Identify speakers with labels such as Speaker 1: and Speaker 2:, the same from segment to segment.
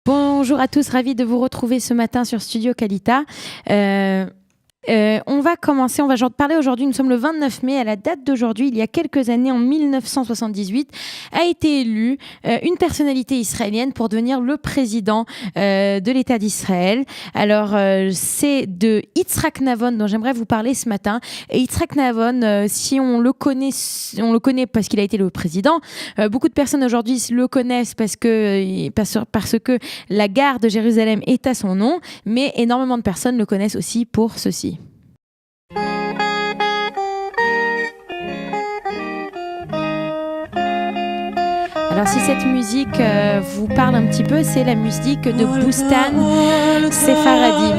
Speaker 1: Bonjour à tous, ravi de vous retrouver ce matin sur Studio Kalita. On va parler aujourd'hui, nous sommes le 29 mai, à la date d'aujourd'hui, il y a quelques années, en 1978, a été élue une personnalité israélienne pour devenir le président de l'État d'Israël. Alors, c'est de Yitzhak Navon dont j'aimerais vous parler ce matin. Et Yitzhak Navon, si on le connaît parce qu'il a été le président. Beaucoup de personnes aujourd'hui le connaissent parce que la gare de Jérusalem est à son nom, mais énormément de personnes le connaissent aussi pour ceci. Alors si cette musique vous parle un petit peu, c'est la musique de Bustan Sephardi.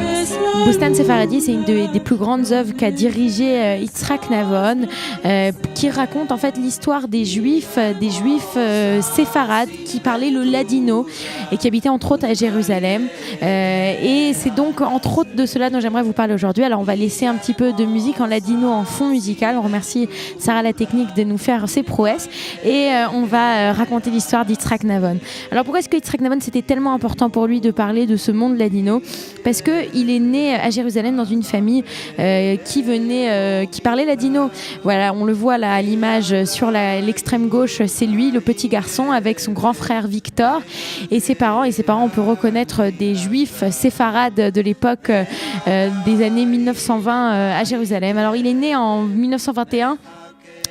Speaker 1: Bustan Sephardi, c'est une des plus grandes œuvres qu'a dirigé Yitzhak Navon, qui raconte en fait l'histoire des juifs séfarades qui parlaient le ladino et qui habitaient entre autres à Jérusalem. Et c'est donc entre autres de cela dont j'aimerais vous parler aujourd'hui. Alors on va laisser un petit peu de musique en ladino en fond musical. On remercie Sarah la technique de nous faire ses prouesses et on va raconter l'histoire d'Yitzhak Navon. Alors pourquoi est-ce que Yitzhak Navon c'était tellement important pour lui de parler de ce monde ladino? Parce que il est né à Jérusalem dans une famille qui parlait ladino. Voilà, on le voit là à l'image sur l'extrême gauche, c'est lui, le petit garçon avec son grand frère Victor et ses parents. Et ses parents, on peut reconnaître des juifs séfarades de l'époque des années 1920 à Jérusalem. Alors il est né en 1921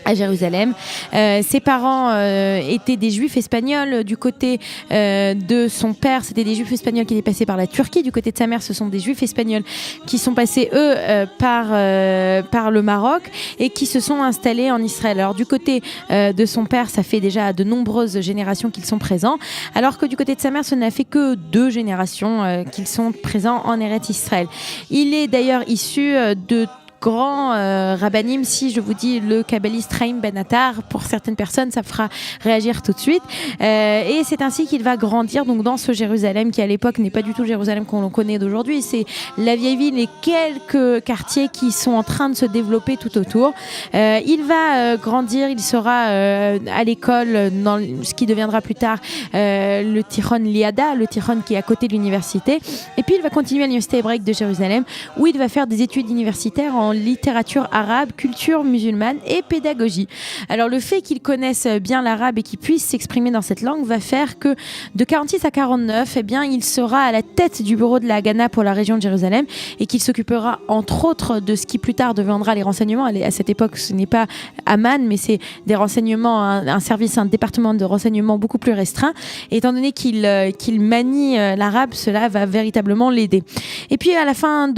Speaker 1: à Jérusalem. Ses parents étaient des juifs espagnols. Du côté de son père, c'était des juifs espagnols qui étaient passés par la Turquie. Du côté de sa mère, ce sont des juifs espagnols qui sont passés, eux, par le Maroc et qui se sont installés en Israël. Alors, du côté de son père, ça fait déjà de nombreuses générations qu'ils sont présents, alors que du côté de sa mère, ce n'a fait que 2 générations qu'ils sont présents en Eretz Israël. Il est d'ailleurs issu de grand rabbinim. Si je vous dis le kabbaliste Chaim Ben Attar, pour certaines personnes ça fera réagir tout de suite, et c'est ainsi qu'il va grandir donc dans ce Jérusalem qui à l'époque n'est pas du tout le Jérusalem qu'on connaît d'aujourd'hui. C'est la vieille ville et quelques quartiers qui sont en train de se développer tout autour. Il va grandir, il sera à l'école dans ce qui deviendra plus tard le Tichon Liada, le Tichon qui est à côté de l'université, et puis il va continuer à l'université hébraïque de Jérusalem où il va faire des études universitaires en littérature arabe, culture musulmane et pédagogie. Alors le fait qu'il connaisse bien l'arabe et qu'il puisse s'exprimer dans cette langue va faire que de 46 à 49, eh bien, il sera à la tête du bureau de la Haganah pour la région de Jérusalem et qu'il s'occupera entre autres de ce qui plus tard deviendra les renseignements. À cette époque, ce n'est pas Amman, mais c'est des renseignements, un département de renseignement beaucoup plus restreint. Et étant donné qu'il manie l'arabe, cela va véritablement l'aider. Et puis à la fin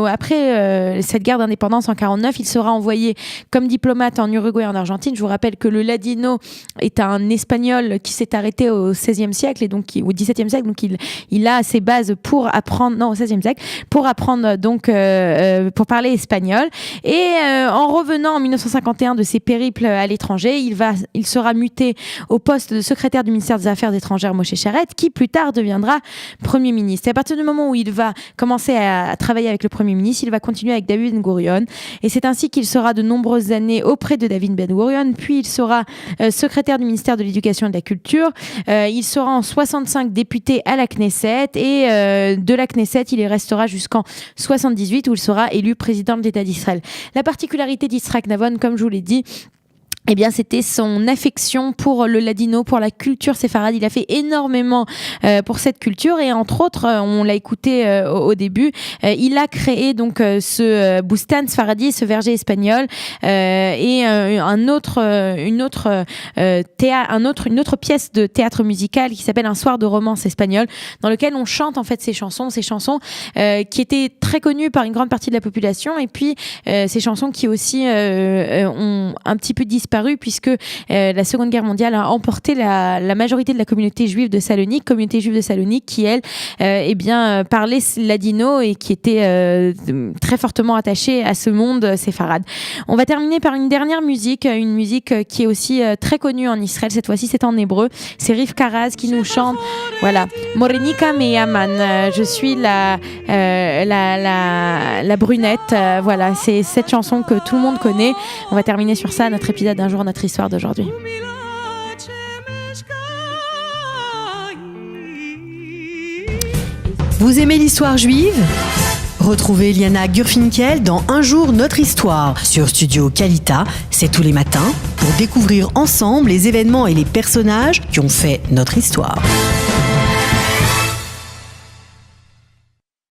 Speaker 1: après cette guerre d'indépendance en 49, il sera envoyé comme diplomate en Uruguay et en Argentine. Je vous rappelle que le ladino est un espagnol qui s'est arrêté au XVIe siècle et donc au XVIIe siècle, donc il a ses bases pour apprendre, au XVIe siècle, pour apprendre donc pour parler espagnol. Et en revenant en 1951 de ses périples à l'étranger, il sera muté au poste de secrétaire du ministère des Affaires étrangères Moshe Sharett, qui plus tard deviendra Premier ministre. Et à partir du moment où il va commencer à travailler avec le Premier ministre, il va continuer avec David Ben Gurion. Et c'est ainsi qu'il sera de nombreuses années auprès de David Ben Gurion, puis il sera secrétaire du ministère de l'Éducation et de la Culture. Il sera en 65 député à la Knesset et de la Knesset, il y restera jusqu'en 78 où il sera élu président de l'État d'Israël. La particularité d'Yitzhak Navon, comme je vous l'ai dit, eh bien, c'était son affection pour le ladino, pour la culture séfarade. Il a fait énormément pour cette culture et entre autres, on l'a écouté au début, il a créé donc ce Bustan Sephardi, ce verger espagnol, et une autre pièce de théâtre musical qui s'appelle Un soir de romance espagnol, dans lequel on chante en fait ces chansons qui étaient très connues par une grande partie de la population, et puis ces chansons qui aussi ont un petit peu disparu puisque la Seconde Guerre mondiale a emporté la majorité de la communauté juive de Salonique qui elle parlait ladino et qui était très fortement attachée à ce monde séfarade. On va terminer par une dernière musique, une musique qui est aussi très connue en Israël. Cette fois-ci c'est en hébreu, c'est Rivka Raz qui nous chante, voilà, Morenika Meyaman, je suis la brunette, voilà, c'est cette chanson que tout le monde connaît. On va terminer sur ça, notre épisode d'un jour, notre histoire d'aujourd'hui.
Speaker 2: Vous aimez l'histoire juive ? Retrouvez Liana Gurfinkel dans Un jour notre histoire sur Studio Kalita, c'est tous les matins, pour découvrir ensemble les événements et les personnages qui ont fait notre histoire.